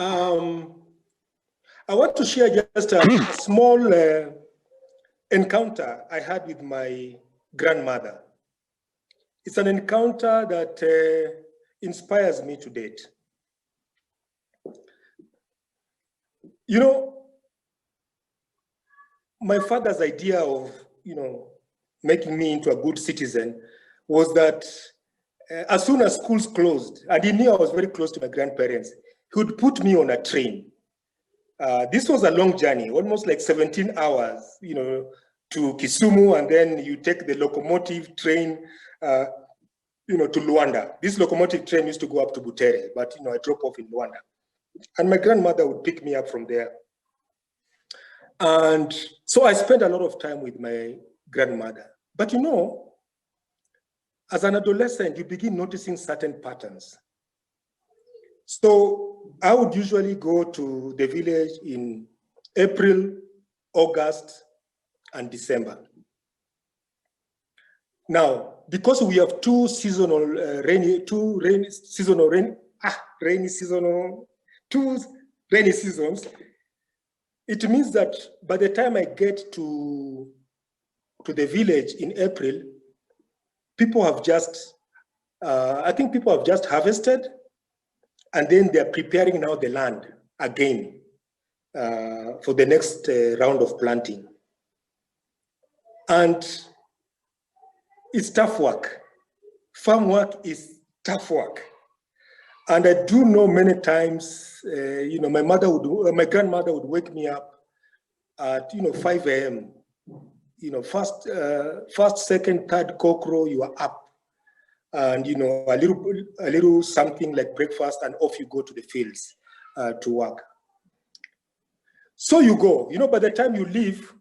I want to share just a small encounter I had with my grandmother. It's an encounter that inspires me to date. You know, my father's idea of, making me into a good citizen was that as soon as schools closed, and he knew I was very close to my grandparents, he would put me on a train. This was a long journey, almost like 17 hours, to Kisumu, and then you take the locomotive train, to Luanda. This locomotive train used to go up to Butere, but I drop off in Luanda. And my grandmother would pick me up from there. And so I spent a lot of time with my grandmother. But as an adolescent, you begin noticing certain patterns. So I would usually go to the village in April, August, and December. Now, because we have two rainy seasons, it means that by the time I get to the village in April, people have just, I think people have just harvested, and then they're preparing now the land again for the next round of planting. And it's tough work. Farm work is tough work. And I do know many times, my grandmother would wake me up at 5 a.m. First, second, third cockcrow, you are up. And a little something like breakfast, and off you go to the fields to work. So you go. By the time you leave,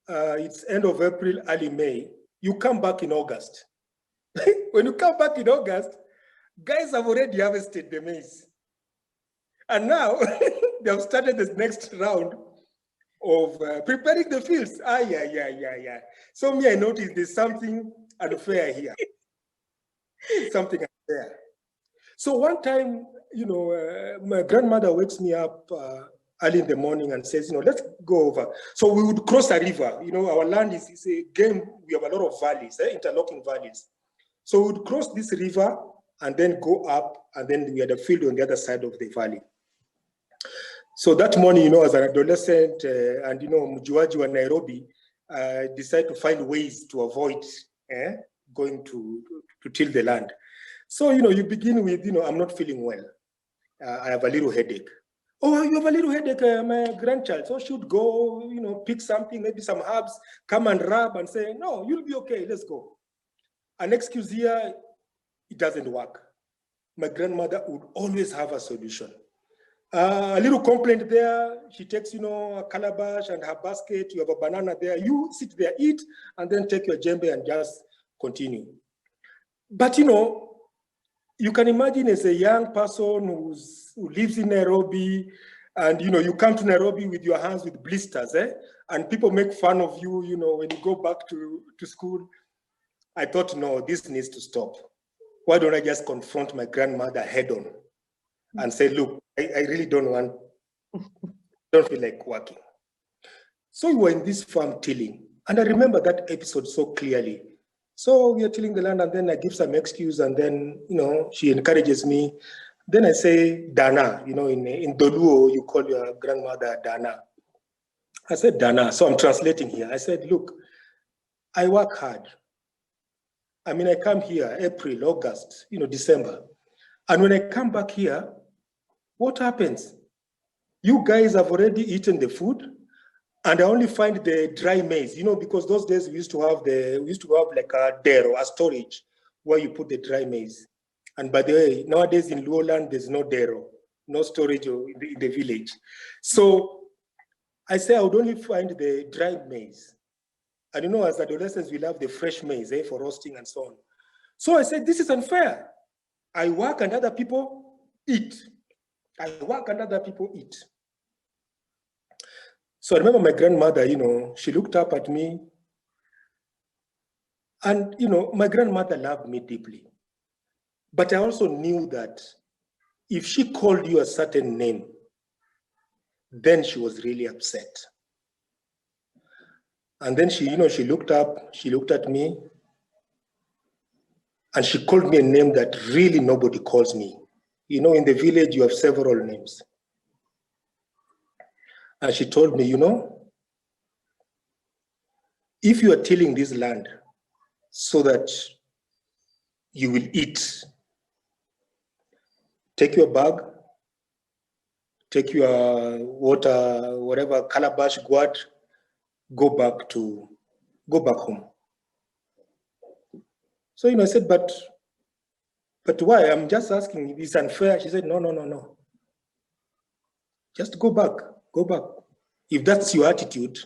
it's end of April, early May. You come back in August. When you come back in August, guys have already harvested the maize, and now they have started the next round of preparing the fields. Yeah. So me, I noticed there's something unfair here. Something unfair. So one time, my grandmother wakes me up early in the morning and says, let's go over. So we would cross a river. Our land is a game. We have a lot of valleys, interlocking valleys. So we would cross this river and then go up, and then we had a field on the other side of the valley. So that morning, as an adolescent, and mjuaji wa Nairobi, decided to find ways to avoid going to till the land. So, you begin with, I'm not feeling well. I have a little headache. Oh, you have a little headache, my grandchild. So should go, pick something, maybe some herbs, come and rub and say, no, you'll be okay, let's go. An excuse here, it doesn't work. My grandmother would always have a solution. A little complaint there, she takes, a calabash and her basket, you have a banana there, you sit there, eat, and then take your djembe and just continue. But, you can imagine as a young person who lives in Nairobi, and, you come to Nairobi with your hands with blisters, and people make fun of you, when you go back to school. I thought, no, this needs to stop. Why don't I just confront my grandmother head on and say, look, I really don't feel like working. So we were in this farm tilling, and I remember that episode so clearly. So we are tilling the land, and then I give some excuse, and then, she encourages me. Then I say, Dana, in Doluo, you call your grandmother Dana. I said, Dana. So I'm translating here. I said, look, I work hard. I mean, I come here April, August, December. And when I come back here, what happens? You guys have already eaten the food, and I only find the dry maize, because those days we used to have like a dero, a storage where you put the dry maize. And by the way, nowadays in Luoland, there's no dero, no storage in the village. So I say I would only find the dry maize. And as adolescents, we love the fresh maize for roasting and so on. So I said, this is unfair. I work and other people eat. I work and other people eat. So I remember my grandmother, she looked up at me. And, my grandmother loved me deeply. But I also knew that if she called you a certain name, then she was really upset. And then she looked up, she looked at me, and she called me a name that really nobody calls me. In the village, you have several names. And she told me, if you are tilling this land so that you will eat, take your bag, take your water, whatever, calabash, gourd, go back home. So, I said, but why? I'm just asking, it's unfair. She said, no. Just go back. If that's your attitude,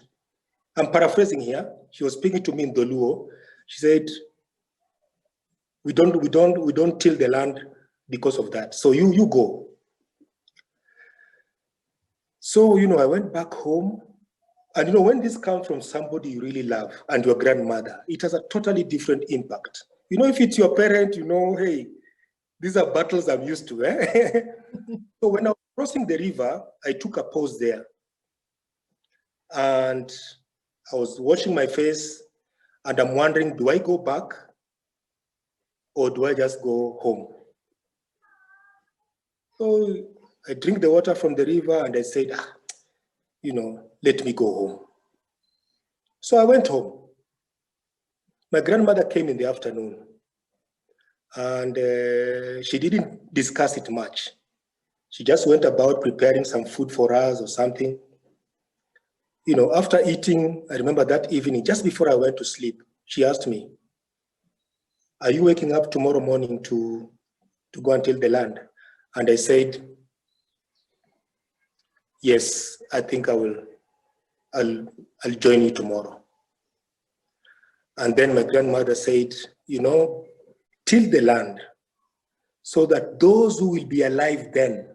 I'm paraphrasing here. She was speaking to me in Doluo. She said, we don't till the land because of that. So you go. So, I went back home. And when this comes from somebody you really love and your grandmother, it has a totally different impact. If it's your parent, hey, these are battles I'm used to. So when I was crossing the river, I took a pause there. And I was washing my face, and I'm wondering, do I go back or do I just go home? So I drink the water from the river and I said, let me go home. So I went home. My grandmother came in the afternoon and she didn't discuss it much. She just went about preparing some food for us or something. After eating, I remember that evening, just before I went to sleep, she asked me, are you waking up tomorrow morning to go and till the land? And I said, yes, I think I'll join you tomorrow. And then my grandmother said, till the land so that those who will be alive then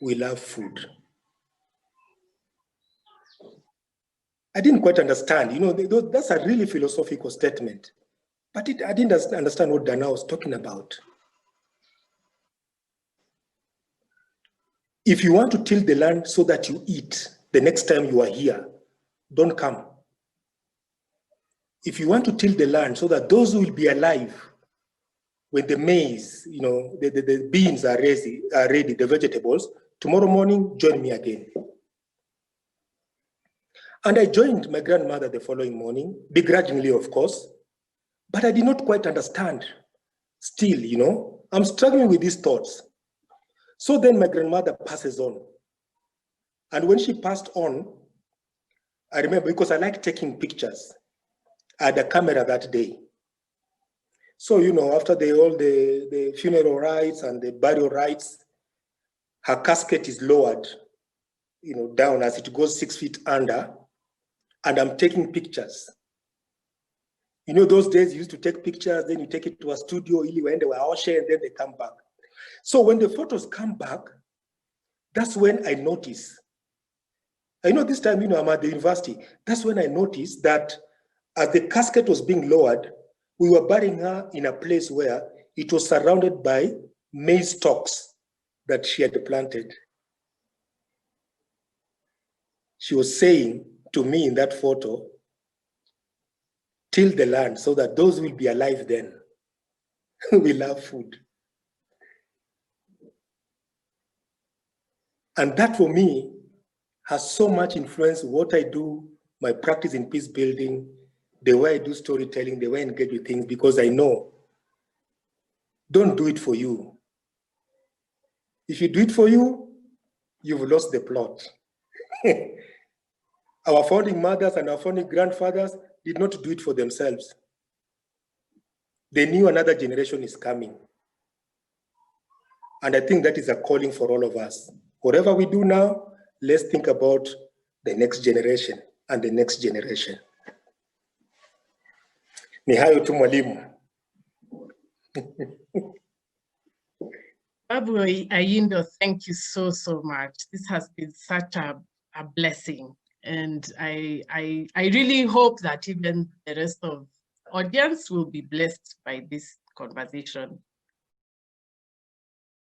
will have food. I didn't quite understand, that's a really philosophical statement, but I didn't understand what Dana was talking about. If you want to till the land so that you eat the next time you are here, don't come. If you want to till the land so that those who will be alive when the maize, the beans are ready, the vegetables, tomorrow morning, join me again. And I joined my grandmother the following morning, begrudgingly, of course, but I did not quite understand. Still, I'm struggling with these thoughts. So then my grandmother passes on. And when she passed on, I remember, because I like taking pictures, I had a camera that day. So, after all the funeral rites and the burial rites, her casket is lowered, down as it goes 6 feet under, and I'm taking pictures. Those days you used to take pictures, then you take it to a studio, when they were all shared, and then they come back. So when the photos come back, that's when I notice. I know this time, I'm at the university. That's when I noticed that as the casket was being lowered, we were burying her in a place where it was surrounded by maize stalks that she had planted. She was saying to me in that photo, till the land so that those who will be alive then will have food. And that for me has so much influence what I do, my practice in peace building, the way I do storytelling, the way I engage with things, because I know, don't do it for you. If you do it for you, you've lost the plot. Our founding mothers and our founding grandfathers did not do it for themselves. They knew another generation is coming. And I think that is a calling for all of us. Whatever we do now, let's think about the next generation and the next generation. Ni hayo tu mwalimu. Babu Ayindo, thank you so much. This has been such a blessing. And I really hope that even the rest of audience will be blessed by this conversation.